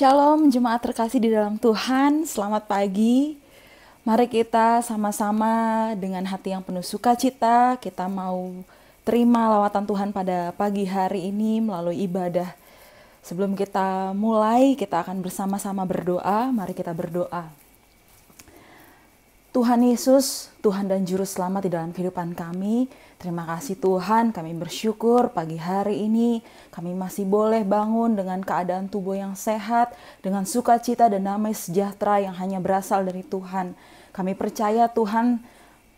Shalom jemaat terkasih di dalam Tuhan, selamat pagi. Mari kita sama-sama dengan hati yang penuh sukacita, kita mau terima lawatan Tuhan pada pagi hari ini melalui ibadah. Sebelum kita mulai, kita akan bersama-sama berdoa, mari kita berdoa. Tuhan Yesus, Tuhan dan Juru Selamat di dalam kehidupan kami. Terima kasih Tuhan, kami bersyukur pagi hari ini kami masih boleh bangun dengan keadaan tubuh yang sehat, dengan sukacita dan damai sejahtera yang hanya berasal dari Tuhan. Kami percaya Tuhan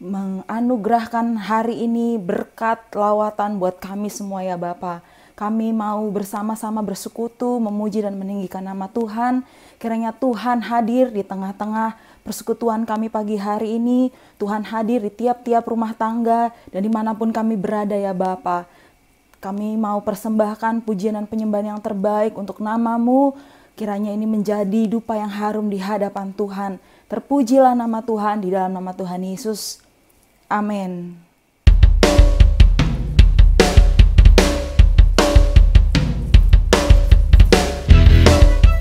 menganugerahkan hari ini berkat lawatan buat kami semua ya Bapa. Kami mau bersama-sama bersekutu, memuji dan meninggikan nama Tuhan. Kiranya Tuhan hadir di tengah-tengah persekutuan kami pagi hari ini. Tuhan hadir di tiap-tiap rumah tangga dan dimanapun kami berada ya Bapa. Kami mau persembahkan pujian dan penyembahan yang terbaik untuk nama-Mu. Kiranya ini menjadi dupa yang harum di hadapan Tuhan. Terpujilah nama Tuhan di dalam nama Tuhan Yesus. Amin.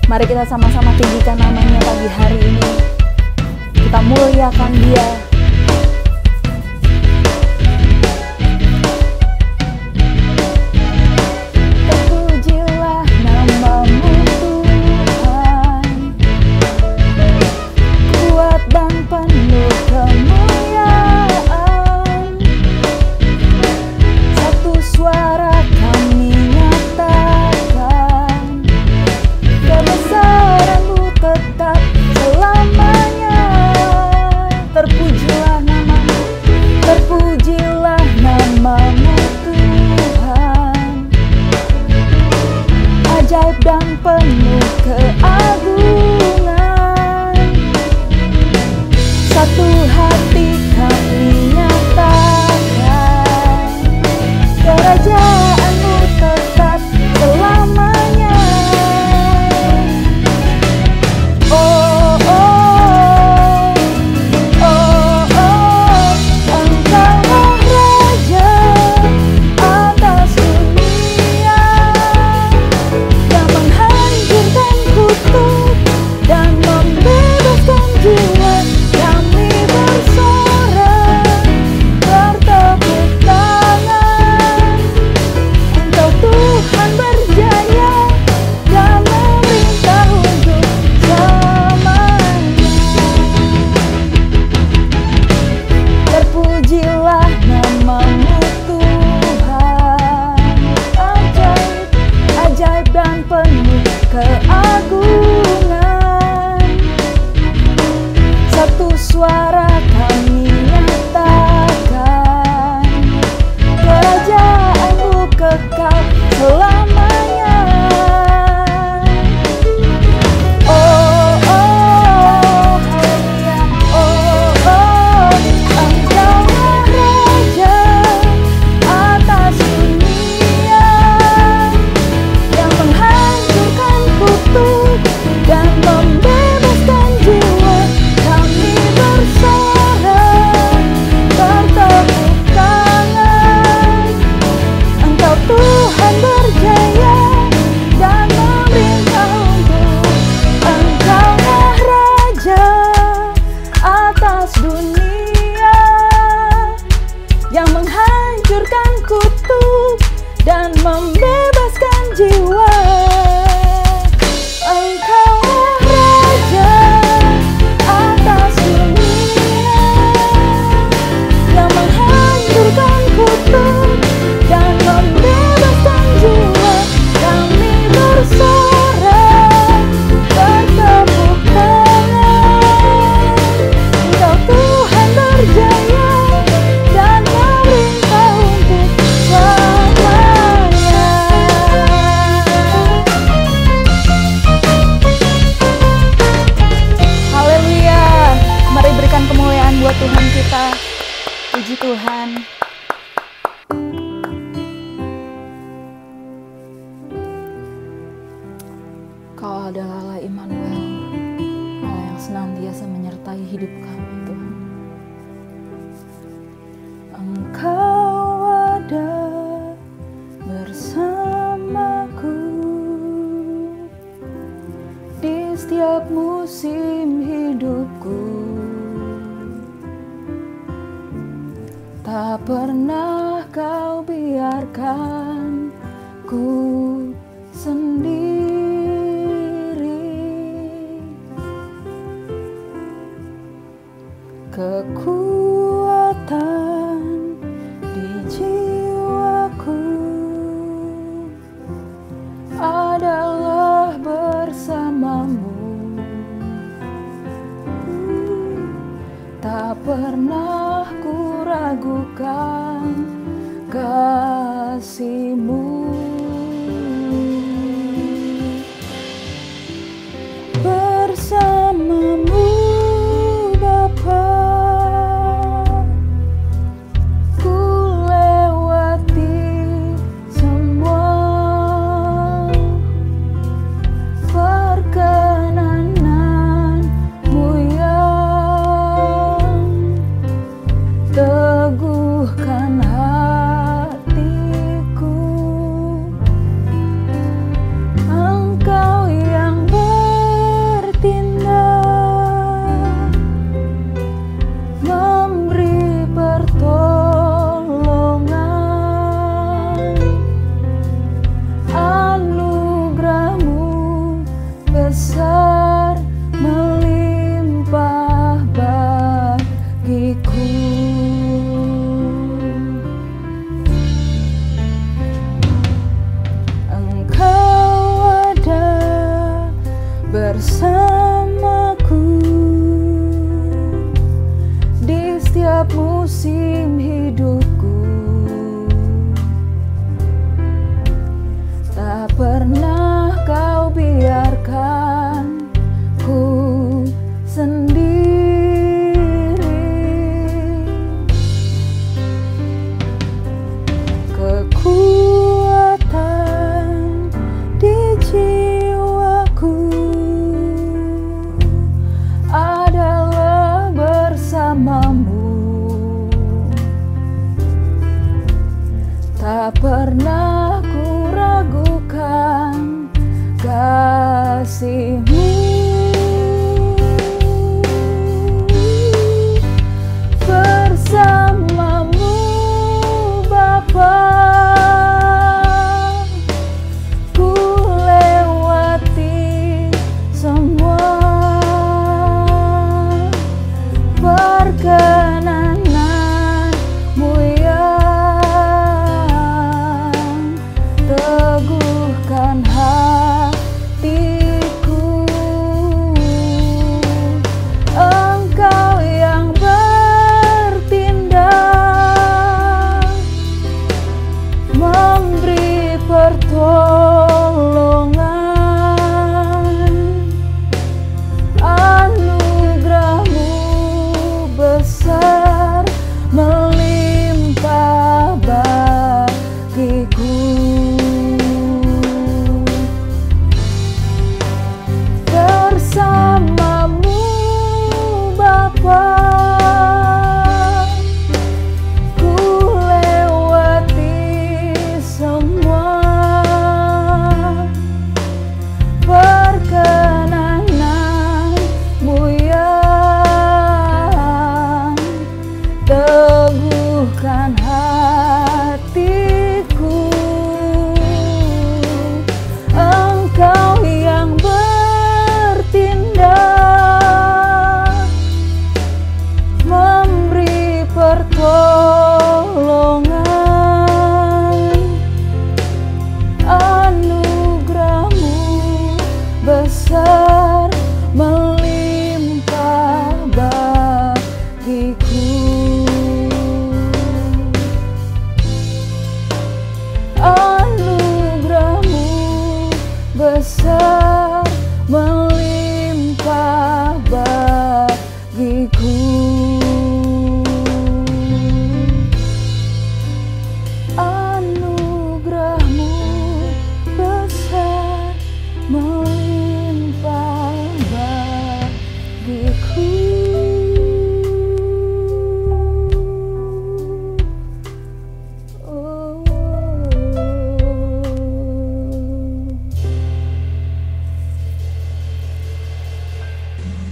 Mari kita sama-sama tinggikan namanya pagi hari ini. Kita muliakan Dia. Terpujilah nama-Mu Tuhan, kuat dan penuh kemuliaan. Satu suara kami nyatakan, kebesaran-Mu tetap selamanya. Terpujilah nama-Mu, terpujilah nama-Mu Tuhan, ajaib dan penuh keagungan. Satu hati kami nyatakan, kerajaan-Mu tetap selamanya. Oh, oh, oh, oh, Engkaulah Raja atas dunia, yang menghancurkan kutub dan membebaskan jiwa. Kami bersorak, bertepuk tangan. Engkau Tuhan berjaya dan memerintah untuk selamanya. Terpujilah nama-Mu Tuhan, ajaib, ajaib dan penuh keagungan. Satu suara kami nyatakan, kerajaan-Mu kekal selamanya. Oh, oh, haleluya. Oh, oh, Engkaulah Raja atas dunia, yang menghancurkan kutub dan membebaskan jiwa. Kami bersorak, bertepuk tangan. Engkau Tuhan berjaya dan memerintah untuk. Engkaulah Raja atas dunia, yang menghancurkan kutub dan membebaskan jiwa. Engkaulah Raja atas dunia, yang menghancurkan kutub dan membebaskan jiwa. Kami bersorak, bertepuk tangan. Engkau Tuhan berjaya dan memerintah untuk selamanya. Haleluya. Mari berikan kemuliaan buat Tuhan kita. Puji Tuhan. Kau adalah Allah Immanuel, Allah yang senantiasa menyertai hidup kami Tuhan. Engkau ada bersamaku, setiap musim hidupku. Tak pernah kau biarkan ku sendiri. Kekuatan di jiwaku adalah bersamamu. Tak pernah ku ragukan kasih-Mu. Bersamamu Bapa, ku lewati semua perkenanan-Mu yang teguhkan hatiku. Engkau yang bertindak, memberi pertolongan. Anugerah-Mu besar melimpah bagiku. Engkau ada bersamaku di setiap musim hidupku. Tak pernah kau biarkan ku sendiri. Kekuatan di jiwaku adalah bersamamu. Tak pernah ku ragukan kasih-Mu. Bersamamu Bapa, ku lewati semua perkenanan-Mu yang teguhkan hatiku. Engkau yang bertindak, memberi pertolongan. Anugerah-Mu besar melimpah bagiku. Bersamamu Bapa, ku lewati semua perkenanan-Mu yang teguhkan hatiku.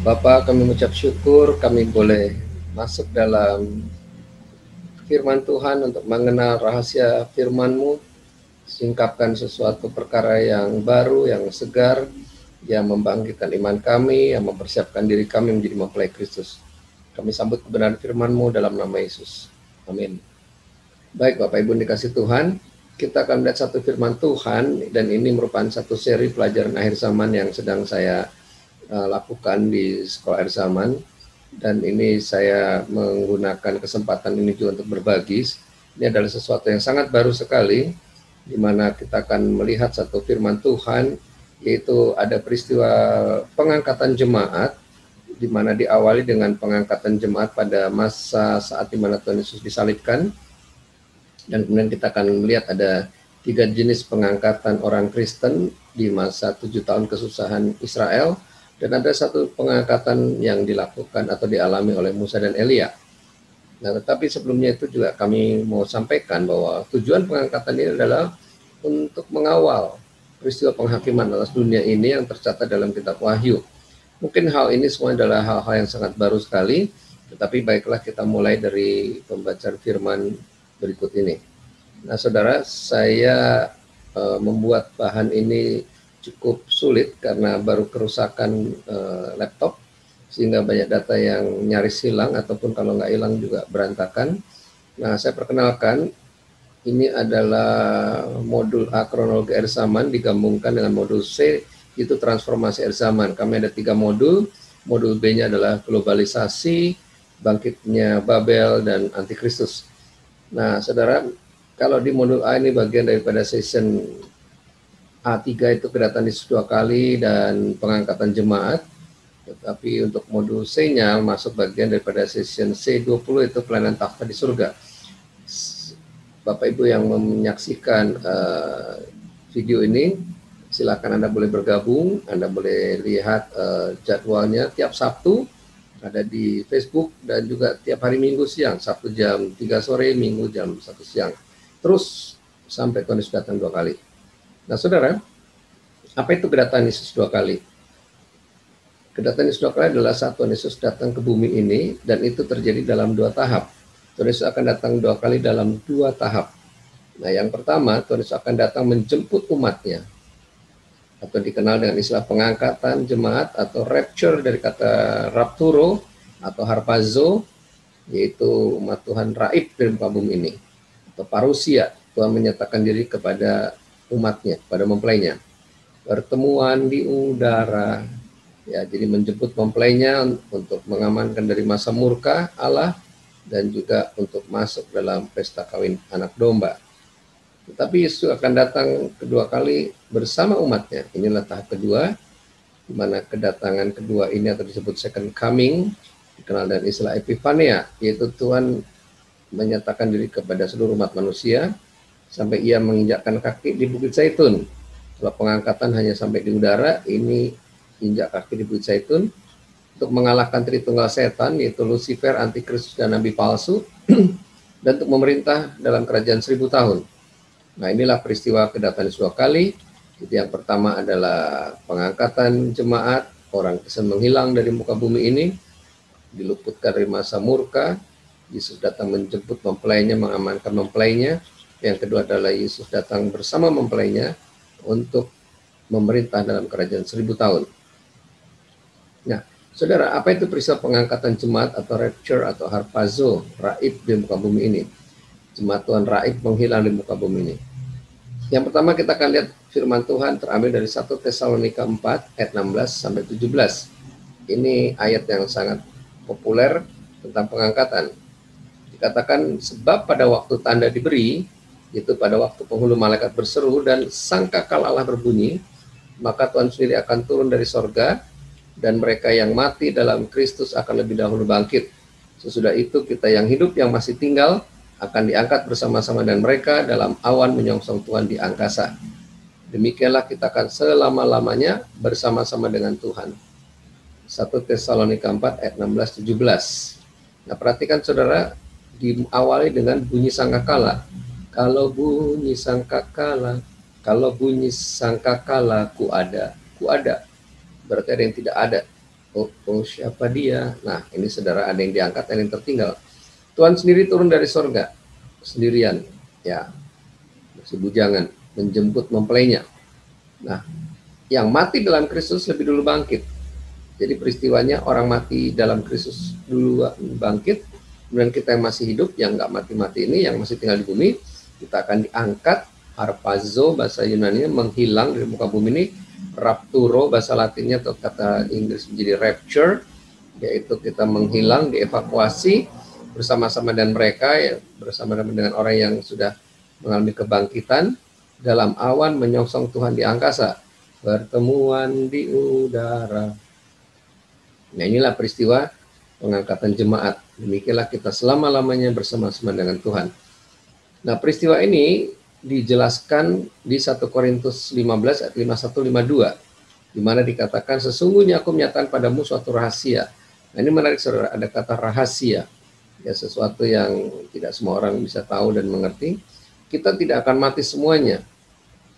Bapa, kami mengucap syukur kami boleh masuk dalam firman Tuhan untuk mengenal rahasia firman-Mu, singkapkan sesuatu perkara yang baru, yang segar, yang membangkitkan iman kami, yang mempersiapkan diri kami menjadi mempelai Kristus. Kami sambut kebenaran firman-Mu dalam nama Yesus. Amin. Baik Bapak Ibu dikasih Tuhan, kita akan melihat satu firman Tuhan, dan ini merupakan satu seri pelajaran akhir zaman yang sedang saya lakukan di sekolah akhir zaman, dan ini saya menggunakan kesempatan ini juga untuk berbagi. Ini adalah sesuatu yang sangat baru sekali, di mana kita akan melihat satu firman Tuhan, yaitu ada peristiwa pengangkatan jemaat, di mana diawali dengan pengangkatan jemaat pada masa saat di mana Tuhan Yesus disalibkan, dan kemudian kita akan melihat ada 3 jenis pengangkatan orang Kristen di masa 7 tahun kesusahan Israel, dan ada satu pengangkatan yang dilakukan atau dialami oleh Musa dan Elia. Nah, tetapi sebelumnya itu juga kami mau sampaikan bahwa tujuan pengangkatan ini adalah untuk mengawal peristiwa penghakiman atas dunia ini yang tercatat dalam kitab Wahyu. Mungkin hal ini semua adalah hal-hal yang sangat baru sekali, tetapi baiklah kita mulai dari pembacaan firman berikut ini. Nah, saudara, saya membuat bahan ini cukup sulit karena baru kerusakan laptop, sehingga banyak data yang nyaris hilang, ataupun kalau nggak hilang juga berantakan. Nah, saya perkenalkan, ini adalah modul A, kronologi akhir zaman, digabungkan dengan modul C, itu transformasi akhir zaman. Kami ada 3 modul. Modul B-nya adalah globalisasi, bangkitnya Babel, dan antikristus. Nah, saudara, kalau di modul A ini bagian daripada session A3 itu kedatangan Yesus 2 kali dan pengangkatan jemaat. Tetapi untuk modul C-nya masuk bagian daripada session C20, itu pelayanan takhta di surga. Bapak Ibu yang menyaksikan video ini, silakan Anda boleh bergabung. Anda boleh lihat jadwalnya tiap Sabtu ada di Facebook, dan juga tiap hari Minggu siang, Sabtu jam 3 sore, Minggu jam 1 siang. Terus sampai Tuhan Yesus datang 2 kali. Nah, saudara, apa itu kedatangan Yesus 2 kali? Kedatangan Yesus 2 kali adalah saat Tuhan Yesus datang ke bumi ini, dan itu terjadi dalam 2 tahap. Tuhan Yesus akan datang 2 kali dalam 2 tahap. Nah, yang pertama, Tuhan Yesus akan datang menjemput umatnya, atau dikenal dengan istilah pengangkatan jemaat, atau rapture dari kata rapturo atau harpazo, yaitu umat Tuhan raib dari muka bumi ini, atau parusia. Tuhan menyatakan diri kepada umatnya, pada mempelainya. Pertemuan di udara, ya, jadi menjemput mempelainya untuk mengamankan dari masa murka Allah, dan juga untuk masuk dalam pesta kawin anak domba. Tetapi Yesus akan datang kedua kali bersama umatnya. Inilah tahap kedua, di mana kedatangan kedua ini atau disebut second coming, dikenal dengan istilah epifania, yaitu Tuhan menyatakan diri kepada seluruh umat manusia sampai ia menginjakkan kaki di Bukit Zaitun. Kalau pengangkatan hanya sampai di udara, ini injak kaki di Bukit Zaitun untuk mengalahkan Tritunggal setan, yaitu Lucifer, antikristus, dan nabi palsu, dan untuk memerintah dalam kerajaan 1000 tahun. Nah, inilah peristiwa kedatangan Yesus 2 kali. Jadi yang pertama adalah pengangkatan jemaat, orang Kristen menghilang dari muka bumi ini, diluputkan dari masa murka. Yesus datang menjemput mempelainya, mengamankan mempelainya. Yang kedua adalah Yesus datang bersama mempelainya untuk memerintah dalam kerajaan 1000 tahun. Nah, saudara, apa itu peristiwa pengangkatan jemaat atau rapture atau harpazo, raib di muka bumi ini? Jemaat Tuhan raib menghilang di muka bumi ini. Yang pertama kita akan lihat firman Tuhan terambil dari 1 Tesalonika 4 ayat 16 sampai 17. Ini ayat yang sangat populer tentang pengangkatan. Dikatakan, sebab pada waktu tanda diberi, itu pada waktu penghulu malaikat berseru dan sangkakala Allah berbunyi, maka Tuhan sendiri akan turun dari sorga, dan mereka yang mati dalam Kristus akan lebih dahulu bangkit. Sesudah itu kita yang hidup yang masih tinggal akan diangkat bersama-sama dengan mereka dalam awan menyongsong Tuhan di angkasa. Demikianlah kita akan selama-lamanya bersama-sama dengan Tuhan. 1 Tesalonika 4 ayat 16-17. Nah, perhatikan saudara, diawali dengan bunyi sangkakala. Kalau bunyi sangkakala, ku ada, berarti ada yang tidak ada. Oh, siapa dia? Nah, ini saudara, ada yang diangkat, ada yang tertinggal. Tuhan sendiri turun dari sorga sendirian, ya, si bujangan menjemput mempelainya. Nah, yang mati dalam Kristus lebih dulu bangkit. Jadi peristiwanya orang mati dalam Kristus dulu bangkit, kemudian kita yang masih hidup, yang nggak mati-mati ini, yang masih tinggal di bumi, kita akan diangkat, harpazo bahasa Yunani, menghilang dari muka bumi ini, rapturo bahasa Latinnya atau kata Inggris menjadi rapture, yaitu kita menghilang, dievakuasi bersama-sama dengan mereka, ya, bersama dengan orang yang sudah mengalami kebangkitan, dalam awan menyongsong Tuhan di angkasa, pertemuan di udara. Nah, inilah peristiwa pengangkatan jemaat. Demikianlah kita selama-lamanya bersama-sama dengan Tuhan. Nah, peristiwa ini dijelaskan di 1 Korintus 15 ayat 51-52, di mana dikatakan, sesungguhnya aku menyatakan padamu suatu rahasia. Nah, ini menarik saudara, ada kata rahasia. Ya, sesuatu yang tidak semua orang bisa tahu dan mengerti. Kita tidak akan mati semuanya,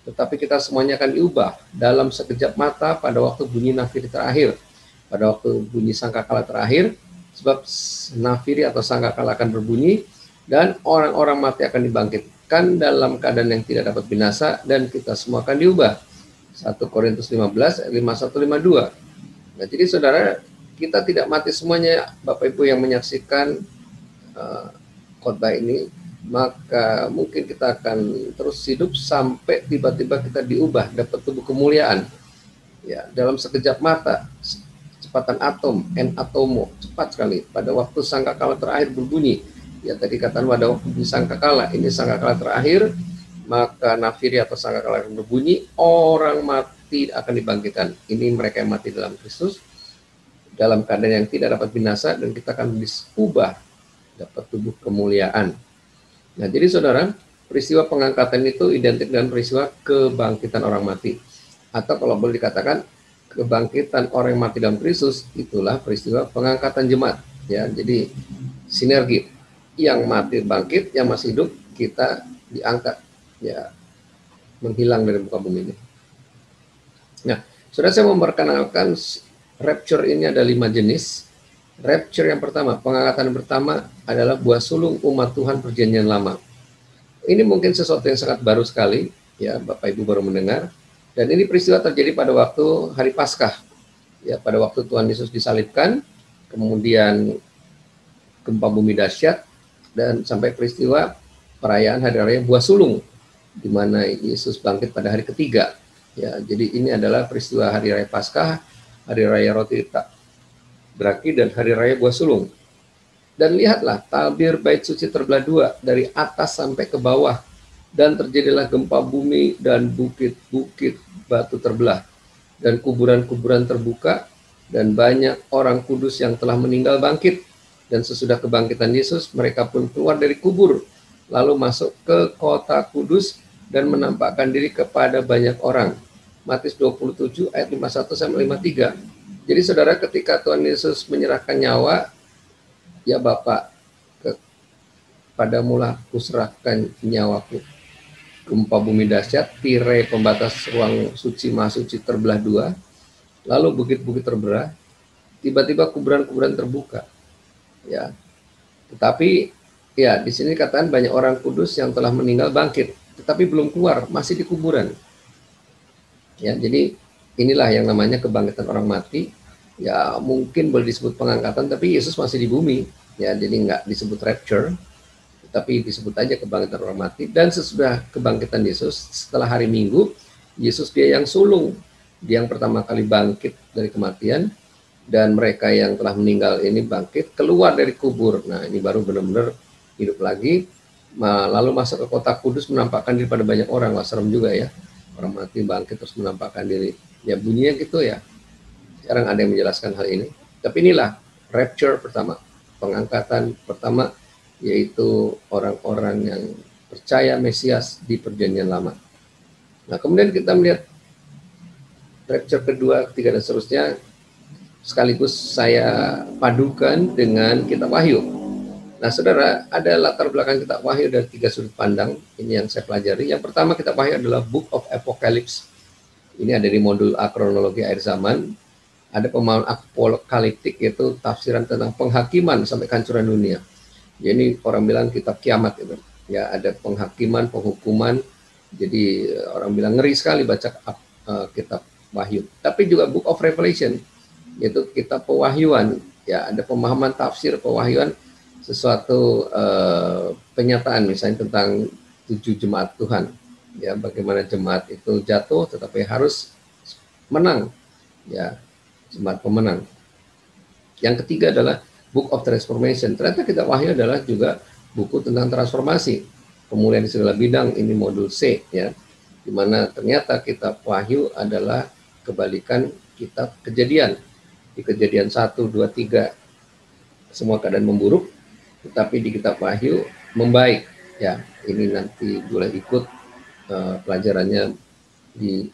tetapi kita semuanya akan diubah dalam sekejap mata pada waktu bunyi nafiri terakhir. Pada waktu bunyi sangkakala terakhir, sebab nafiri atau sangkakala akan berbunyi, dan orang-orang mati akan dibangkitkan dalam keadaan yang tidak dapat binasa, dan kita semua akan diubah. 1 Korintus 15, 51-52. Nah, jadi saudara, kita tidak mati semuanya, Bapak Ibu yang menyaksikan khotbah ini, maka mungkin kita akan terus hidup sampai tiba-tiba kita diubah, dapat tubuh kemuliaan. Ya, dalam sekejap mata, kecepatan atom, n atomo, cepat sekali. Pada waktu sangkakala terakhir berbunyi, ya tadi katakan pada waktu sangkakala, ini sangkakala terakhir, maka nafiri atau sangkakala akan berbunyi, orang mati akan dibangkitkan. Ini mereka yang mati dalam Kristus, dalam keadaan yang tidak dapat binasa, dan kita akan diubah, dapat tubuh kemuliaan. Nah, jadi saudara, peristiwa pengangkatan itu identik dengan peristiwa kebangkitan orang mati. Atau kalau boleh dikatakan, kebangkitan orang yang mati dalam Kristus, itulah peristiwa pengangkatan jemaat. Ya, jadi sinergi, yang mati bangkit, yang masih hidup kita diangkat, ya, menghilang dari muka bumi ini. Nah, saudara, saya memperkenalkan rapture ini ada 5 jenis. Rapture yang pertama, pengangkatan pertama adalah buah sulung umat Tuhan perjanjian lama. Ini mungkin sesuatu yang sangat baru sekali, ya, Bapak Ibu baru mendengar. Dan ini peristiwa terjadi pada waktu hari Paskah, ya, pada waktu Tuhan Yesus disalibkan, kemudian gempa bumi dahsyat, dan sampai peristiwa perayaan hari raya buah sulung, di mana Yesus bangkit pada hari ketiga. Ya, jadi ini adalah peristiwa hari raya Paskah, hari raya roti tak berarti, dan hari raya buah sulung. Dan lihatlah, tabir bait suci terbelah dua dari atas sampai ke bawah, dan terjadilah gempa bumi, dan bukit-bukit batu terbelah, dan kuburan-kuburan terbuka, dan banyak orang kudus yang telah meninggal bangkit. Dan sesudah kebangkitan Yesus, mereka pun keluar dari kubur, lalu masuk ke kota kudus, dan menampakkan diri kepada banyak orang. Matius 27 ayat 51-53. Jadi saudara, ketika Tuhan Yesus menyerahkan nyawa, ya Bapa, kepadamulah kuserahkan nyawaku. Gempa bumi dahsyat, tirai pembatas ruang suci maha suci terbelah dua, lalu bukit-bukit terbelah, tiba-tiba kuburan-kuburan terbuka. Ya, tetapi ya di sini katakan banyak orang kudus yang telah meninggal bangkit, tetapi belum keluar, masih di kuburan. Ya, jadi inilah yang namanya kebangkitan orang mati. Ya, mungkin boleh disebut pengangkatan, tapi Yesus masih di bumi. Ya, jadi nggak disebut rapture, tapi disebut aja kebangkitan orang mati. Dan sesudah kebangkitan Yesus, setelah hari Minggu, Yesus dia yang sulung, dia yang pertama kali bangkit dari kematian, dan mereka yang telah meninggal ini bangkit, keluar dari kubur. Nah, ini baru benar-benar hidup lagi, lalu masuk ke kota kudus, menampakkan diri pada banyak orang. Wah, serem juga ya, orang mati bangkit terus menampakkan diri. Ya, bunyinya gitu ya. Sekarang ada yang menjelaskan hal ini. Tapi inilah rapture pertama, pengangkatan pertama, yaitu orang-orang yang percaya Mesias di perjanjian lama. Nah, kemudian kita melihat rapture kedua, ketiga, dan seterusnya, sekaligus saya padukan dengan kitab Wahyu. Nah, saudara, ada latar belakang kitab Wahyu dari 3 sudut pandang. Ini yang saya pelajari. Yang pertama, kitab Wahyu adalah Book of Apocalypse. Ini ada di modul A, kronologi akhir zaman. Ada pemahaman apokaliptik, yaitu tafsiran tentang penghakiman sampai kehancuran dunia. Ya, ini orang bilang kitab kiamat itu. Ya, ada penghakiman, penghukuman. Jadi orang bilang ngeri sekali baca kitab Wahyu. Tapi juga Book of Revelation, yaitu kitab pewahyuan. Ya, ada pemahaman tafsir pewahyuan, sesuatu penyataan misalnya tentang 7 jemaat Tuhan. Ya, bagaimana jemaat itu jatuh tetapi harus menang. Ya, jemaat pemenang. Yang ketiga adalah Book of Transformation. Ternyata kitab Wahyu adalah juga buku tentang transformasi, pemulihan di segala bidang. Ini modul C, ya, di mana ternyata kitab Wahyu adalah kebalikan kitab Kejadian. Di Kejadian 1, 2, 3 semua keadaan memburuk, tetapi di kitab Wahyu membaik. Ya, ini nanti boleh ikut pelajarannya di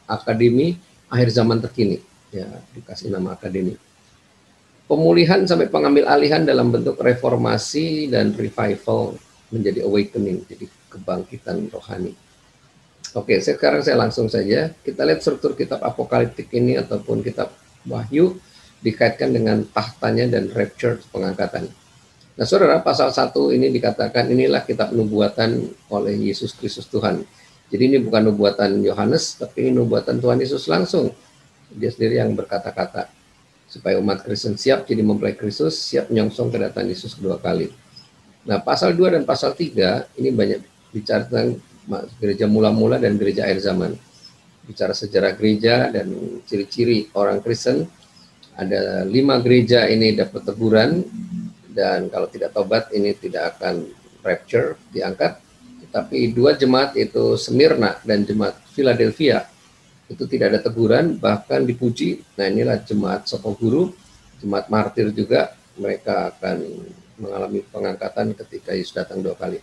akademi akhir zaman terkini. Ya, dikasih nama akademi. Pemulihan sampai pengambil alihan dalam bentuk reformasi dan revival menjadi awakening, jadi kebangkitan rohani. Oke, sekarang saya langsung saja. Kita lihat struktur kitab apokaliptik ini ataupun kitab Wahyu dikaitkan dengan tahtanya dan rapture, pengangkatan. Nah, saudara, pasal 1 ini dikatakan inilah kitab nubuatan oleh Yesus Kristus Tuhan. Jadi ini bukan nubuatan Yohanes, tapi ini nubuatan Tuhan Yesus langsung. Dia sendiri yang berkata-kata, supaya umat Kristen siap jadi mempelai Kristus, siap menyongsong kedatangan Yesus kedua kali. Nah, pasal 2 dan pasal 3 ini banyak bicara tentang gereja mula-mula dan gereja akhir zaman. Bicara sejarah gereja dan ciri-ciri orang Kristen. Ada 5 gereja ini dapat teguran, dan kalau tidak tobat ini tidak akan rapture, diangkat. Tetapi 2 jemaat, itu Smyrna dan jemaat Philadelphia, itu tidak ada teguran, bahkan dipuji. Nah, inilah jemaat Sopo Guru, jemaat martir juga, mereka akan mengalami pengangkatan ketika Yesus datang 2 kali.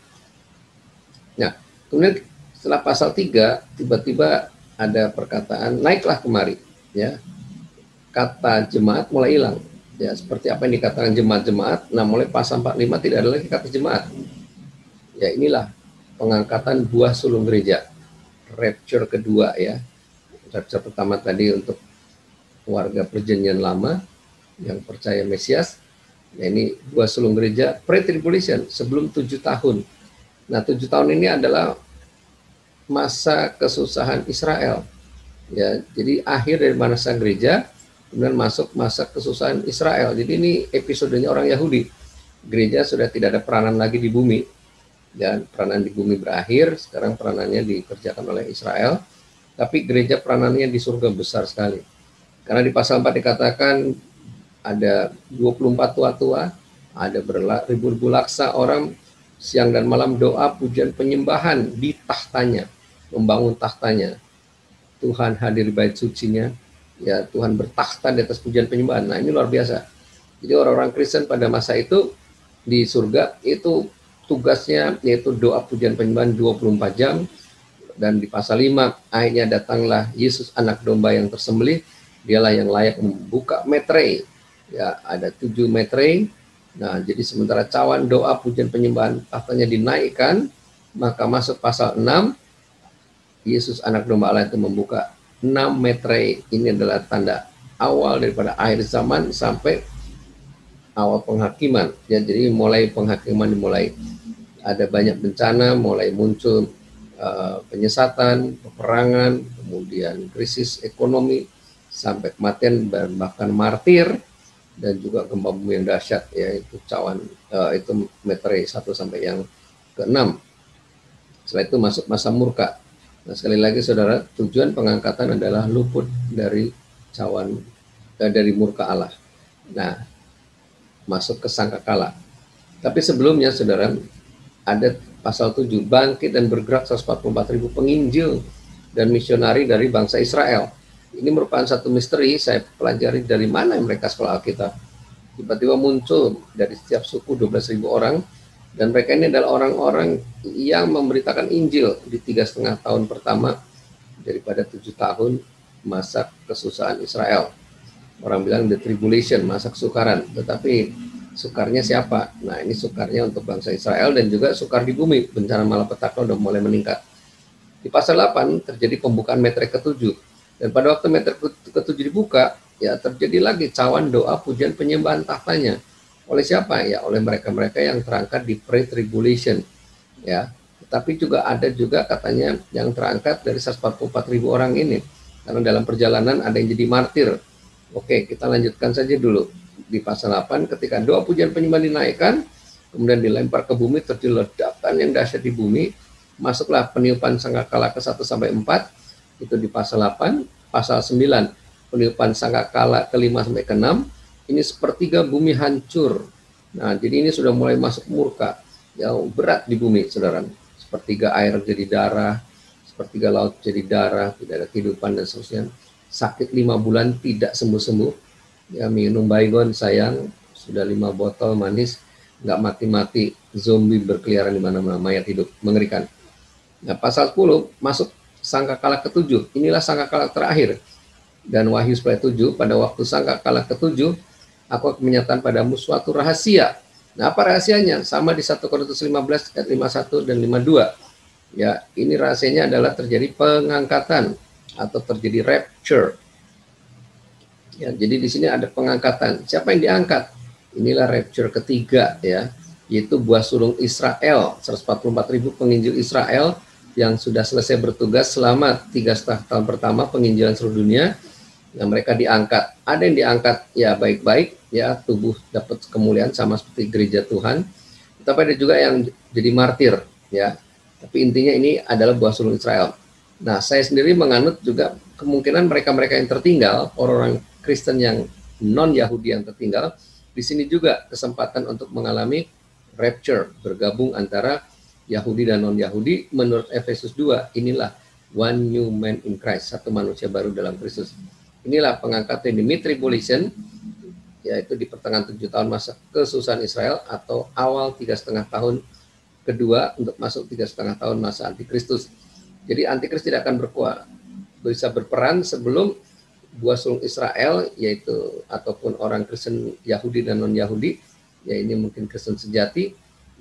Nah, kemudian setelah pasal 3, tiba-tiba ada perkataan, naiklah kemari. Ya, kata jemaat mulai hilang. Ya, seperti apa yang dikatakan jemaat-jemaat, nah mulai pasal 45 tidak ada lagi kata jemaat. Ya, inilah pengangkatan buah sulung gereja. Rapture kedua, ya. Rapture pertama tadi untuk warga perjanjian lama yang percaya Mesias. Nah, ini buah sulung gereja pre-tribulation, sebelum 7 tahun. Nah, 7 tahun ini adalah masa kesusahan Israel. Ya, jadi akhir dari masa gereja, kemudian masuk masa kesusahan Israel. Jadi ini episodenya orang Yahudi. Gereja sudah tidak ada peranan lagi di bumi. Dan peranan di bumi berakhir, sekarang peranannya dikerjakan oleh Israel. Tapi gereja peranannya di surga besar sekali. Karena di pasal 4 dikatakan ada 24 tua-tua, ada beribu-ribu laksa orang, siang dan malam doa, pujian, penyembahan di tahtanya, membangun tahtanya. Tuhan hadir di bait sucinya, ya, Tuhan bertakhta di atas pujian penyembahan. Nah, ini luar biasa. Jadi orang-orang Kristen pada masa itu di surga itu tugasnya yaitu doa, pujian, penyembahan 24 jam. Dan di pasal 5 akhirnya datanglah Yesus anak domba yang tersembelih, dialah yang layak membuka metrei. Ya, ada 7 metrei. Nah, jadi sementara cawan doa, pujian, penyembahan tahtanya dinaikkan, maka masuk pasal 6, Yesus anak domba Allah itu membuka 6 metrei. Ini adalah tanda awal daripada akhir zaman sampai awal penghakiman. Ya, jadi mulai penghakiman dimulai. Ada banyak bencana, mulai muncul penyesatan, peperangan, kemudian krisis ekonomi, sampai kematian, bahkan martir, dan juga gempa bumi yang dahsyat, yaitu cawan, itu metrei 1 sampai yang ke-6. Setelah itu masuk masa murka. Nah, sekali lagi saudara, tujuan pengangkatan adalah luput dari cawan, dari murka Allah. Nah, masuk ke sangkakala. Tapi sebelumnya saudara, ada pasal 7, bangkit dan bergerak 144.000 penginjil dan misionari dari bangsa Israel. Ini merupakan satu misteri, saya pelajari dari mana mereka sekolah Alkitab. Tiba-tiba muncul dari setiap suku 12.000 orang, dan mereka ini adalah orang-orang yang memberitakan Injil di 3,5 tahun pertama daripada 7 tahun masa kesusahan Israel. Orang bilang the tribulation, masa kesukaran, tetapi sukarnya siapa? Nah, ini sukarnya untuk bangsa Israel dan juga sukar di bumi. Bencana malapetaka udah mulai meningkat. Di pasal 8 terjadi pembukaan metrei ke-7. Dan pada waktu metrei ke-7 dibuka, ya terjadi lagi cawan doa pujian penyembahan tahtanya. Oleh siapa? Ya oleh mereka-mereka yang terangkat di pre-tribulation. Ya, tapi juga ada juga katanya yang terangkat dari 144.000 orang ini. Karena dalam perjalanan ada yang jadi martir. Oke, kita lanjutkan saja dulu. Di pasal 8, ketika doa pujian penyembahan dinaikkan, kemudian dilempar ke bumi, terjadi ledakan yang dahsyat di bumi. Masuklah peniupan sangkakala ke-1 sampai 4, itu di pasal 8, pasal 9, peniupan sangkakala ke-5 sampai ke-6, ini sepertiga bumi hancur. Nah, jadi ini sudah mulai masuk murka yang berat di bumi, saudara. Sepertiga air jadi darah, sepertiga laut jadi darah, tidak ada kehidupan dan seterusnya. Sakit 5 bulan tidak sembuh-sembuh. Ya, minum baygon sayang, sudah 5 botol manis, nggak mati-mati, zombie berkeliaran di mana-mana, mayat hidup, mengerikan. Nah, pasal 10 masuk sangkakala ke-7. Inilah sangkakala terakhir. Dan Wahyu 7, pada waktu sangkakala ke-7, aku akan menyatakan padamu suatu rahasia. Nah, apa rahasianya? Sama di 1 Korintus 15 ayat 51 dan 52. Ya, ini rahasianya adalah terjadi pengangkatan atau terjadi rapture. Ya, jadi di sini ada pengangkatan. Siapa yang diangkat? Inilah rapture ketiga, ya, yaitu buah sulung Israel, 144.000 penginjil Israel yang sudah selesai bertugas selama 3,5 tahun pertama penginjilan seluruh dunia. Nah, mereka diangkat. Ada yang diangkat ya baik-baik, ya tubuh dapat kemuliaan sama seperti gereja Tuhan. Tapi ada juga yang jadi martir, ya. Tapi intinya ini adalah buah sulung Israel. Nah, saya sendiri menganut juga kemungkinan mereka-mereka yang tertinggal, orang-orang Kristen yang non-Yahudi yang tertinggal, di sini juga kesempatan untuk mengalami rapture, bergabung antara Yahudi dan non-Yahudi. Menurut Efesus 2, inilah one new man in Christ, satu manusia baru dalam Kristus. Inilah pengangkatan di mid-tribulation, yaitu di pertengahan 7 tahun masa kesusahan Israel, atau awal 3,5 tahun kedua untuk masuk 3,5 tahun masa antikristus. Jadi antikris tidak akan bisa berperan sebelum buah sulung Israel, yaitu ataupun orang Kristen Yahudi dan non-Yahudi, ya ini mungkin Kristen sejati,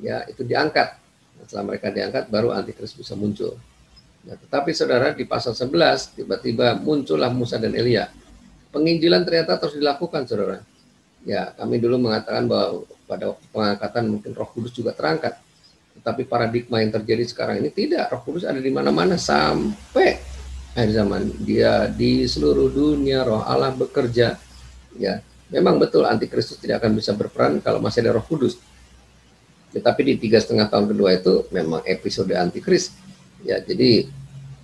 ya itu diangkat. Setelah mereka diangkat, baru antikris bisa muncul. Nah, tetapi saudara, di pasal 11 tiba-tiba muncullah Musa dan Elia. Penginjilan ternyata terus dilakukan, saudara. Ya, kami dulu mengatakan bahwa pada waktu pengangkatan mungkin Roh Kudus juga terangkat. Tetapi paradigma yang terjadi sekarang ini tidak. Roh Kudus ada di mana-mana sampai akhir zaman. Dia di seluruh dunia, Roh Allah bekerja. Ya, memang betul antikristus tidak akan bisa berperan kalau masih ada Roh Kudus. Tetapi di 3,5 tahun kedua itu memang episode antikris. Ya, jadi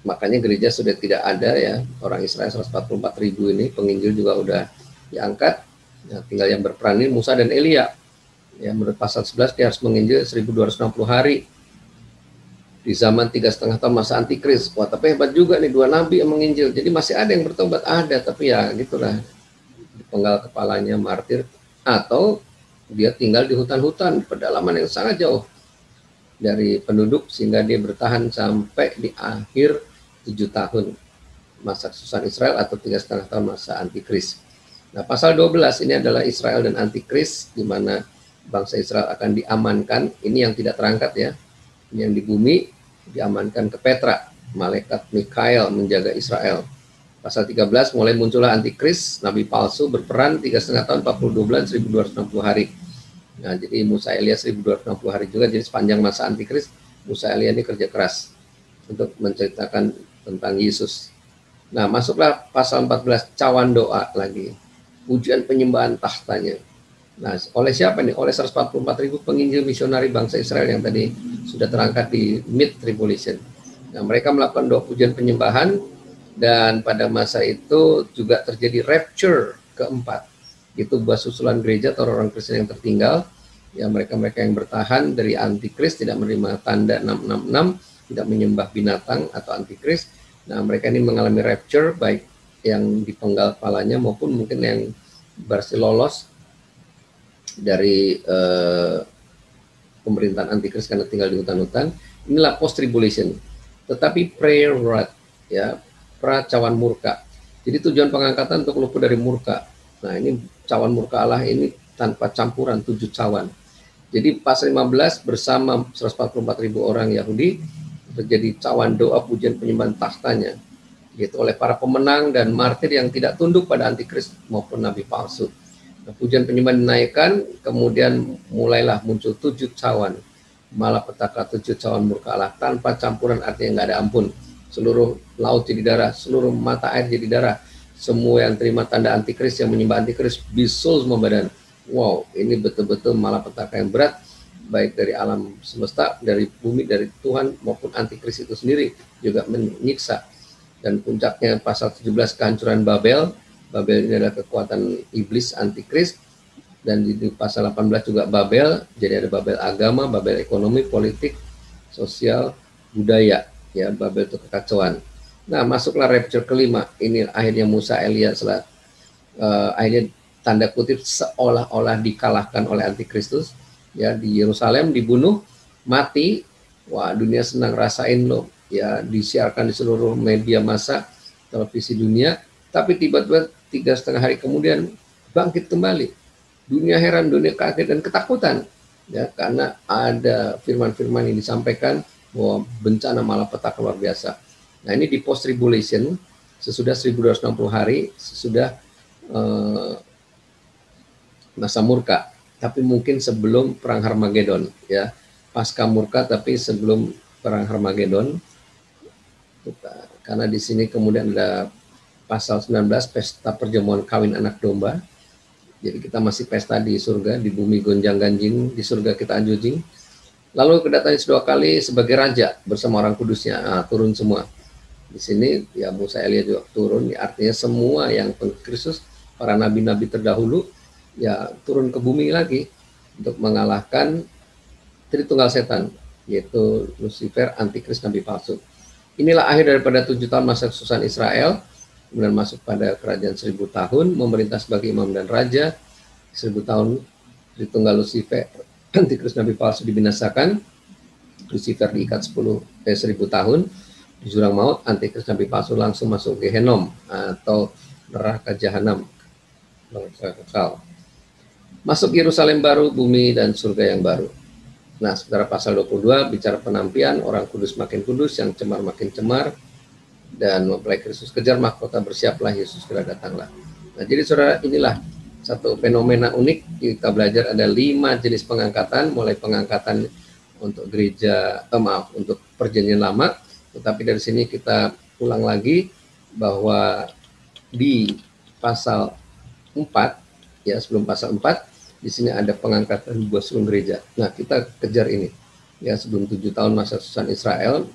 makanya gereja sudah tidak ada, ya, orang Israel 144.000 ini, penginjil juga udah diangkat. Ya, tinggal yang berperan ini Musa dan Elia. Ya, menurut pasal 11 dia harus menginjil 1260 hari di zaman 3,5 tahun masa antikris. Wah, tapi hebat juga nih, 2 nabi yang menginjil. Jadi masih ada yang bertobat, ada, tapi ya gitulah, dipenggal kepalanya martir, atau dia tinggal di hutan-hutan, pedalaman yang sangat jauh dari penduduk, sehingga dia bertahan sampai di akhir 7 tahun masa kesusahan Israel atau 3,5 tahun masa antikris. Nah, pasal 12 ini adalah Israel dan antikris, di mana bangsa Israel akan diamankan. Ini yang tidak terangkat, ya. Ini yang di bumi diamankan ke Petra. Malaikat Mikael menjaga Israel. Pasal 13 mulai muncullah antikris, nabi palsu berperan 3,5 tahun, 42 bulan, 1260 hari. Nah, jadi Musa Elia 1260 hari juga. Jadi sepanjang masa antikris, Musa Elia ini kerja keras untuk menceritakan tentang Yesus. Nah, masuklah pasal 14, cawan doa lagi. Pujian penyembahan tahtanya. Nah, oleh siapa nih? Oleh 144.000 penginjil misionari bangsa Israel yang tadi sudah terangkat di mid-tribulation. Nah, mereka melakukan doa pujian penyembahan, dan pada masa itu juga terjadi rapture keempat. Itu buah susulan gereja atau orang Kristen yang tertinggal, ya, mereka-mereka yang bertahan dari antikris, tidak menerima tanda 666, tidak menyembah binatang atau antikris. Nah, mereka ini mengalami rapture, baik yang dipenggal kepalanya maupun mungkin yang berhasil lolos dari pemerintahan antikris karena tinggal di hutan-hutan. Inilah post tribulation. Tetapi prayer wrath, ya, cawan murka. Jadi tujuan pengangkatan untuk luput dari murka. Nah, ini cawan murka Allah ini tanpa campuran 7 cawan. Jadi pasal 15 bersama 144.000 orang Yahudi terjadi cawan doa pujian penyembahan tahtanya. gitu, oleh para pemenang dan martir yang tidak tunduk pada antikris maupun nabi palsu. Nah, pujian penyembahan dinaikkan, kemudian mulailah muncul 7 cawan malapetaka, 7 cawan murka Allah tanpa campuran, artinya nggak ada ampun. Seluruh laut jadi darah, seluruh mata air jadi darah. Semua yang terima tanda antikris, yang menyembah antikris, bisul semua badan. Wow, ini betul-betul malapetaka yang berat, baik dari alam semesta, dari bumi, dari Tuhan, maupun antikris itu sendiri juga menyiksa. Dan puncaknya pasal 17, kehancuran Babel. Babel ini adalah kekuatan iblis antikris. Dan di pasal 18 juga Babel, jadi ada Babel agama, Babel ekonomi, politik, sosial, budaya. Ya, Babel itu kekacauan. Nah, masuklah rapture kelima. Ini akhirnya Musa, Elia, akhirnya tanda kutip seolah-olah dikalahkan oleh antikristus. Ya, di Yerusalem dibunuh, mati. Wah, dunia senang, rasain loh. Ya, disiarkan di seluruh media massa, televisi dunia. Tapi tiba-tiba 3,5 hari kemudian bangkit kembali. Dunia heran, dunia kaget dan ketakutan. Ya, karena ada firman-firman yang disampaikan bahwa bencana malapetaka luar biasa. Nah, ini di post tribulation, sesudah 1260 hari, sesudah masa murka, tapi mungkin sebelum perang Harmagedon, ya, pasca murka tapi sebelum perang Harmagedon. Karena di sini kemudian ada pasal 19, pesta perjamuan kawin anak domba. Jadi kita masih pesta di surga, di bumi gonjang ganjing, di surga kita anjujing. Lalu kedatangan kedua kali sebagai raja bersama orang kudusnya, turun semua. Di sini ya Musa, Elia juga turun, artinya semua yang Kristus, para nabi-nabi terdahulu ya turun ke bumi lagi untuk mengalahkan Tritunggal setan, yaitu Lucifer, antikris, nabi palsu. Inilah akhir daripada 7 tahun masa kesusahan Israel, kemudian masuk pada kerajaan 1000 tahun, memerintah sebagai imam dan raja. 1000 tahun Tritunggal Lucifer, antikris, nabi palsu dibinasakan. Lucifer diikat 1000 tahun di jurang maut, antikris, nabi palsu langsung masuk Gehenom atau neraka jahanam, neraka kekal. Masuk Yerusalem baru, bumi dan surga yang baru. Nah, sementara pasal 22 bicara penampian, orang kudus makin kudus, yang cemar makin cemar, dan mempelai Kristus kejar mahkota, bersiaplah, Yesus segera datanglah. Nah, jadi saudara, inilah satu fenomena unik. Kita belajar ada 5 jenis pengangkatan, mulai pengangkatan untuk gereja, untuk perjanjian lama, tetapi dari sini kita ulang lagi bahwa di pasal 4, ya sebelum pasal 4, di sini ada pengangkatan buat seluruh gereja. Nah, kita kejar ini ya sebelum 7 tahun masa kesusahan Israel,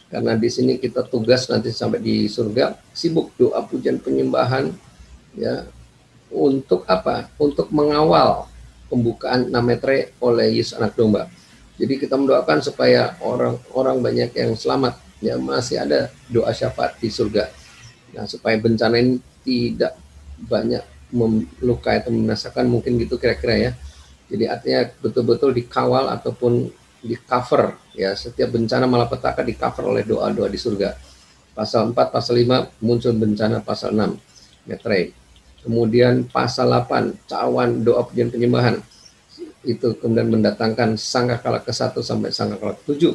karena di sini kita tugas nanti sampai di surga sibuk doa, pujian, penyembahan, ya untuk apa? Untuk mengawal pembukaan Nametre oleh Yesus anak domba. Jadi kita mendoakan supaya orang-orang banyak yang selamat, ya masih ada doa syafaat di surga. Nah, supaya bencana ini tidak banyak melukai atau membinasakan, mungkin gitu kira-kira ya. Jadi artinya betul-betul dikawal ataupun di cover, ya setiap bencana malapetaka di cover oleh doa-doa di surga. Pasal 4, pasal 5 muncul bencana, pasal 6 metre. Kemudian pasal 8 cawan doa pujian penyembahan, itu kemudian mendatangkan sangkakala ke-1 sampai sangkakala ke-7,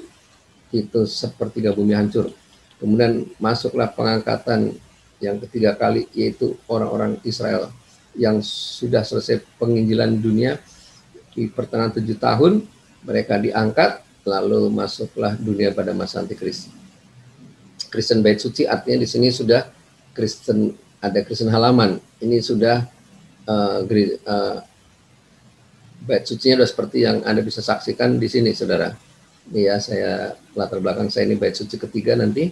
itu sepertiga bumi hancur. Kemudian masuklah pengangkatan yang ketiga kali, yaitu orang-orang Israel yang sudah selesai penginjilan dunia di pertengahan 7 tahun, mereka diangkat, lalu masuklah dunia pada masa antikris. Kristen bait suci artinya di sini sudah Kristen, ada Kristen halaman. Ini sudah bait sucinya sudah seperti yang Anda bisa saksikan di sini, saudara. Ini ya, saya latar belakang saya ini bait suci ketiga nanti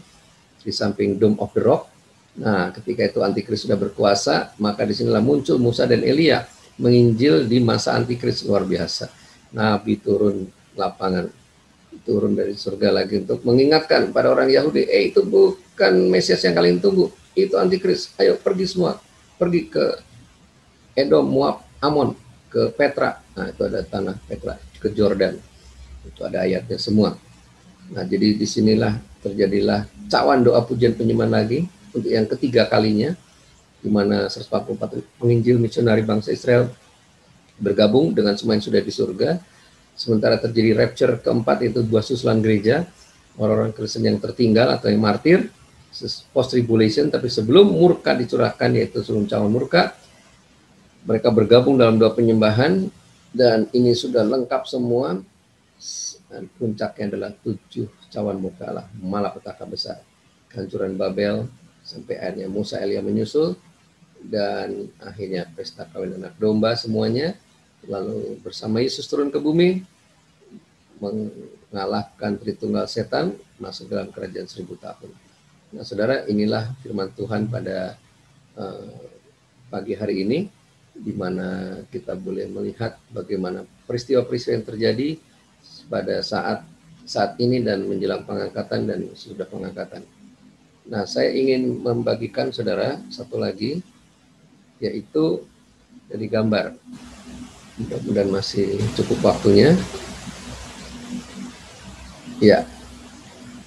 di samping Dome of the Rock. Nah, ketika itu antikris sudah berkuasa, maka disinilah muncul Musa dan Elia menginjil di masa antikris, luar biasa. Nabi turun lapangan, turun dari surga lagi untuk mengingatkan pada orang Yahudi, itu bukan Mesias yang kalian tunggu, itu antikris. Ayo pergi semua, pergi ke Edom, Moab, Amon, ke Petra. Nah, itu ada tanah Petra, ke Jordan. Itu ada ayatnya semua. Nah, jadi disinilah terjadilah cawan doa pujian penyembahan lagi untuk yang ketiga kalinya, di mana 144 penginjil misionari bangsa Israel bergabung dengan semua yang sudah di surga. Sementara terjadi rapture keempat, itu 2 susulan gereja, orang-orang Kristen yang tertinggal atau yang martir, post tribulation, tapi sebelum murka dicurahkan, yaitu sebelum cawan murka, mereka bergabung dalam doa penyembahan, dan ini sudah lengkap semua. Dan puncaknya adalah 7 cawan murka Allah, malapetaka besar, kehancuran Babel, sampai akhirnya Musa Elia menyusul, dan akhirnya pesta kawin anak domba semuanya. Lalu bersama Yesus turun ke bumi, mengalahkan Tritunggal setan, masuk dalam kerajaan 1000 tahun. Nah saudara, inilah firman Tuhan pada pagi hari ini, di mana kita boleh melihat bagaimana peristiwa-peristiwa yang terjadi pada saat ini dan menjelang pengangkatan dan sudah pengangkatan. Nah, saya ingin membagikan saudara satu lagi, yaitu dari gambar. Mudah-mudahan masih cukup waktunya. Ya,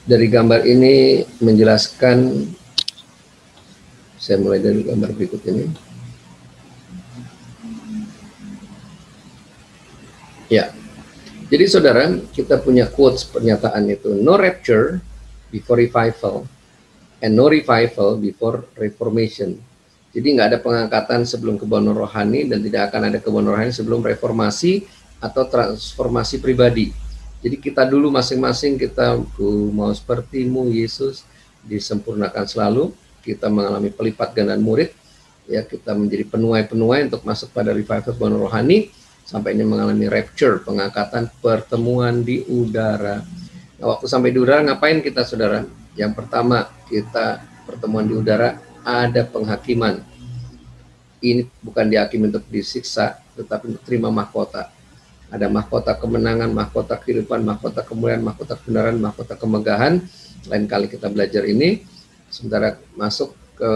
dari gambar ini menjelaskan, saya mulai dari gambar berikut ini. Ya, jadi saudara, kita punya quotes pernyataan itu, no rapture before revival, and no revival before reformation. Jadi nggak ada pengangkatan sebelum kebangunan rohani, dan tidak akan ada kebangunan rohani sebelum reformasi atau transformasi pribadi. Jadi kita dulu masing-masing, kita mau sepertimu Yesus, disempurnakan selalu. Kita mengalami pelipat gandaan murid, ya, kita menjadi penuai-penuai untuk masuk pada revival kebangunan rohani, sampai ini mengalami rapture, pengangkatan, pertemuan di udara. Nah, waktu sampai di udara ngapain kita saudara? Yang pertama, kita pertemuan di udara, ada penghakiman. Ini bukan dihakimi untuk disiksa, tetapi untuk terima mahkota. Ada mahkota kemenangan, mahkota kehidupan, mahkota kemuliaan, mahkota kebenaran, mahkota kemegahan. Lain kali kita belajar ini, sementara masuk ke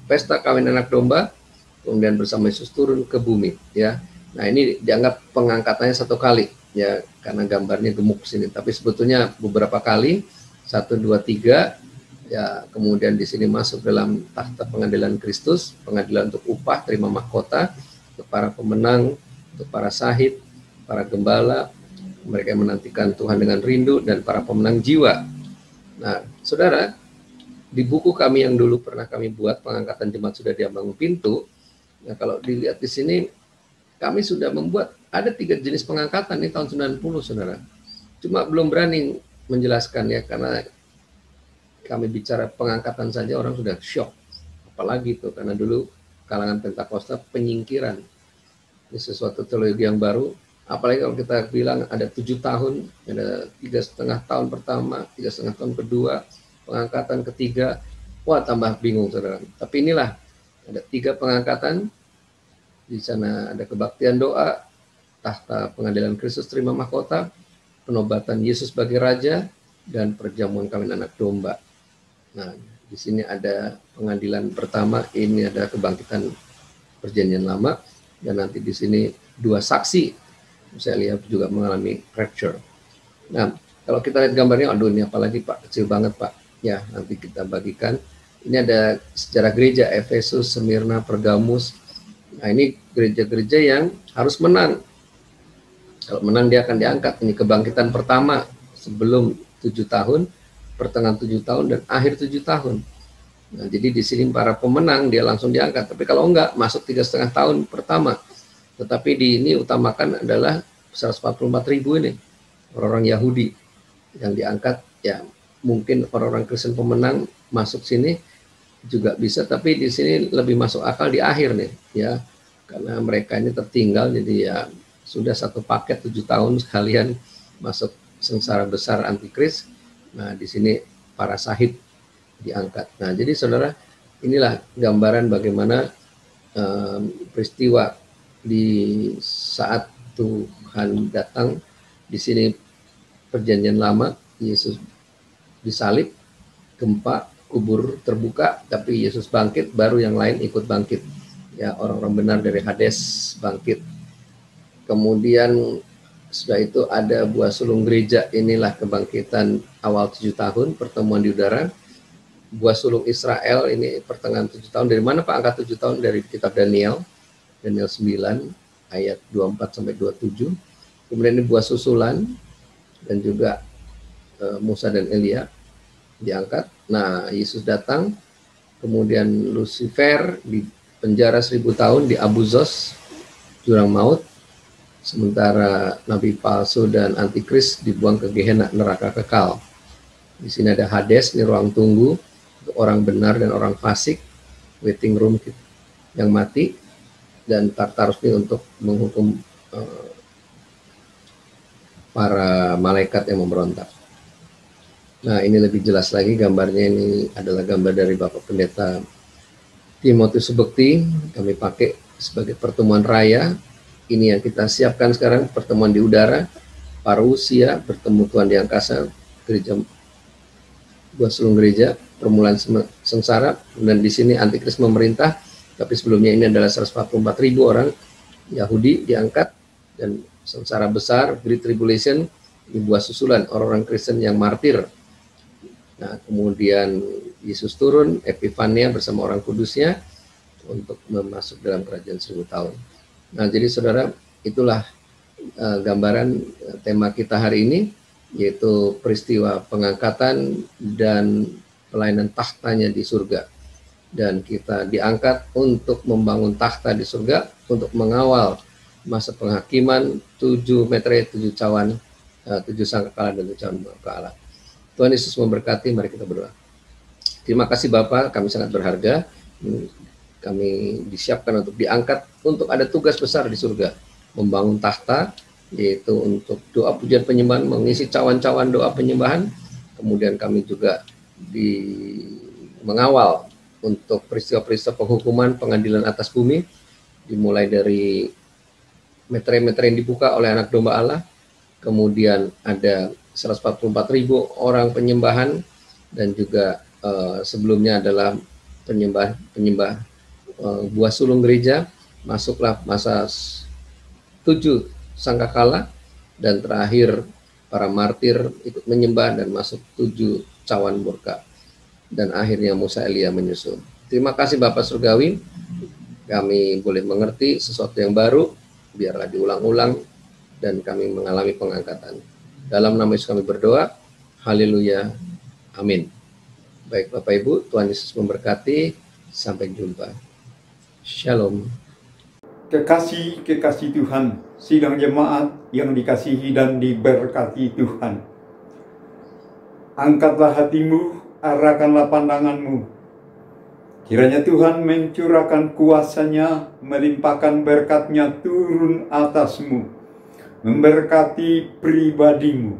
pesta kawin anak domba, kemudian bersama Yesus turun ke bumi, ya. Nah, ini dianggap pengangkatannya satu kali, ya, karena gambarnya gemuk sini. Tapi sebetulnya beberapa kali, 1, 2, 3, ya. Kemudian di sini masuk dalam takhta pengadilan Kristus, pengadilan untuk upah, terima mahkota, untuk para pemenang, untuk para syahid, para gembala, mereka yang menantikan Tuhan dengan rindu, dan para pemenang jiwa. Nah, saudara, di buku kami yang dulu pernah kami buat, pengangkatan jemaat sudah diambang pintu. Nah, kalau dilihat di sini, kami sudah membuat ada 3 jenis pengangkatan ini tahun 90, saudara. Cuma belum berani menjelaskan, ya, karena kami bicara pengangkatan saja orang sudah shock. Apalagi itu, karena dulu kalangan Pentakosta penyingkiran. Ini sesuatu teologi yang baru. Apalagi kalau kita bilang ada 7 tahun, ada 3,5 tahun pertama, 3,5 tahun kedua, pengangkatan ketiga, wah tambah bingung saudara. Tapi inilah, ada 3 pengangkatan. Di sana ada kebaktian doa, takhta pengadilan Kristus terima mahkota, penobatan Yesus sebagai Raja, dan perjamuan kawin anak domba. Nah, di sini ada pengadilan pertama, ini ada kebangkitan perjanjian lama, dan nanti di sini 2 saksi, saya lihat juga mengalami rapture. Nah, kalau kita lihat gambarnya, aduh ini apalagi Pak, kecil banget Pak. Ya, nanti kita bagikan. Ini ada sejarah gereja, Efesus, Smyrna, Pergamus. Nah, ini gereja-gereja yang harus menang. Kalau menang dia akan diangkat. Ini kebangkitan pertama sebelum 7 tahun, pertengahan 7 tahun, dan akhir 7 tahun. Nah, jadi di sini para pemenang dia langsung diangkat. Tapi kalau enggak, masuk 3,5 tahun pertama. Tetapi di ini utamakan adalah 144.000 ini orang-orang Yahudi yang diangkat. Ya, mungkin orang-orang Kristen pemenang masuk sini juga bisa, tapi di sini lebih masuk akal di akhir nih, ya, karena mereka ini tertinggal, jadi ya sudah satu paket 7 tahun sekalian masuk sengsara besar antikris. Nah, di sini para syahid diangkat. Nah, jadi saudara, inilah gambaran bagaimana peristiwa di saat Tuhan datang. Di sini perjanjian lama, Yesus disalib, gempa, kubur terbuka, tapi Yesus bangkit, baru yang lain ikut bangkit. Ya, orang-orang benar dari Hades bangkit. Kemudian setelah itu ada buah sulung gereja, inilah kebangkitan awal 7 tahun, pertemuan di udara. Buah sulung Israel, ini pertengahan 7 tahun. Dari mana Pak angka 7 tahun? Dari kitab Daniel 9 ayat 24 sampai 27. Kemudian ini buah susulan, dan juga Musa dan Elia. diangkat. Nah, Yesus datang, kemudian Lucifer di penjara 1000 tahun di Abu Zos, jurang maut, sementara nabi palsu dan antikris dibuang ke Gehenna, neraka kekal. Di sini ada Hades, ini ruang tunggu untuk orang benar dan orang fasik, waiting room yang mati, dan Tartarus ini untuk menghukum para malaikat yang memberontak. Nah, ini lebih jelas lagi gambarnya. Ini adalah gambar dari Bapak Pendeta Timotius Subekti. Kami pakai sebagai pertemuan raya. Ini yang kita siapkan sekarang, pertemuan di udara, parousia, bertemu Tuhan di angkasa, gereja, buah sulung gereja, permulaan sengsara, dan di sini antikris memerintah. Tapi sebelumnya ini adalah 144.000 orang Yahudi diangkat, dan sengsara besar, Great Tribulation, ini buah susulan orang-orang Kristen yang martir. Nah, kemudian Yesus turun, Epifania bersama orang kudusnya untuk masuk dalam kerajaan 1000 tahun. Nah, jadi saudara, itulah gambaran tema kita hari ini, yaitu peristiwa pengangkatan dan pelayanan tahtanya di surga. Dan kita diangkat untuk membangun takhta di surga, untuk mengawal masa penghakiman 7 meter, 7 cawan, 7 sangkakala dan 7 cawan ke Allah. Tuhan Yesus memberkati, mari kita berdoa. Terima kasih Bapak, kami sangat berharga. Kami disiapkan untuk diangkat, untuk ada tugas besar di surga. Membangun takhta, yaitu untuk doa pujian penyembahan, mengisi cawan-cawan doa penyembahan. Kemudian kami juga mengawal untuk peristiwa-peristiwa penghukuman, pengadilan atas bumi, dimulai dari meter-meter yang dibuka oleh anak domba Allah. Kemudian ada 144.000 orang penyembahan, dan juga sebelumnya adalah penyembah buah sulung gereja. Masuklah masa 7 sangkakala, dan terakhir para martir ikut menyembah dan masuk 7 cawan murka, dan akhirnya Musa Elia menyusul. Terima kasih Bapak Surgawi, kami boleh mengerti sesuatu yang baru, biarlah diulang-ulang dan kami mengalami pengangkatan. Dalam nama Yesus kami berdoa, haleluya, amin. Baik Bapak Ibu, Tuhan Yesus memberkati, sampai jumpa. Shalom. Kekasih Tuhan, sidang jemaat yang dikasihi dan diberkati Tuhan. Angkatlah hatimu, arahkanlah pandanganmu. Kiranya Tuhan mencurahkan kuasa-Nya, melimpahkan berkat-Nya turun atasmu, memberkati pribadimu,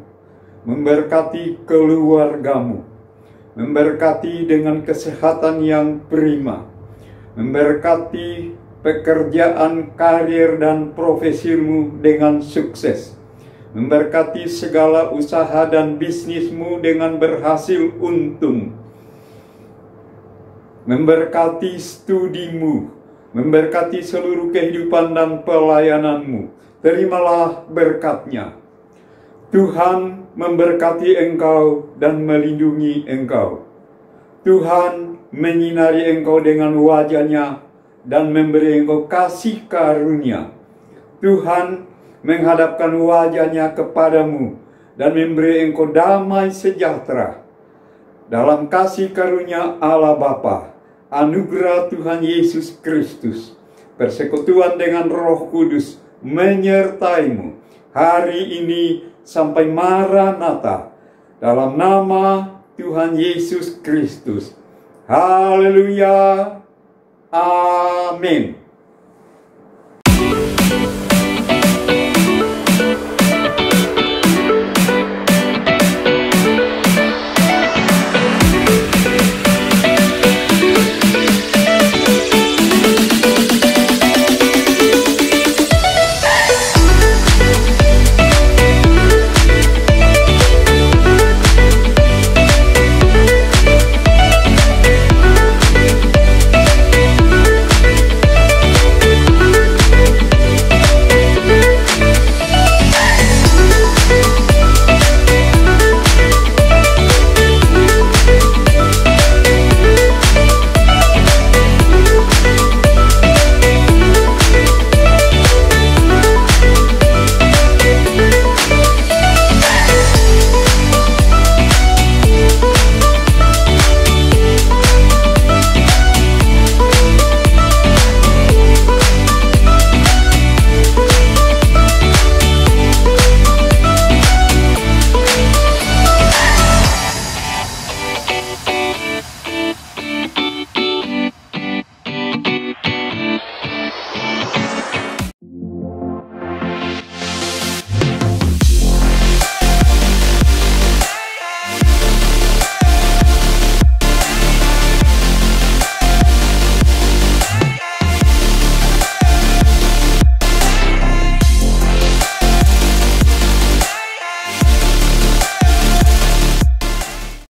memberkati keluargamu, memberkati dengan kesehatan yang prima, memberkati pekerjaan, karir, dan profesimu dengan sukses, memberkati segala usaha dan bisnismu dengan berhasil untung, memberkati studimu, memberkati seluruh kehidupan dan pelayananmu. Terimalah berkat-Nya. Tuhan memberkati engkau dan melindungi engkau. Tuhan menyinari engkau dengan wajah-Nya dan memberi engkau kasih karunia. Tuhan menghadapkan wajah-Nya kepadamu dan memberi engkau damai sejahtera. Dalam kasih karunia Allah Bapa, anugerah Tuhan Yesus Kristus, persekutuan dengan Roh Kudus menyertaimu hari ini sampai Maranatha, dalam nama Tuhan Yesus Kristus. Haleluya. Amin.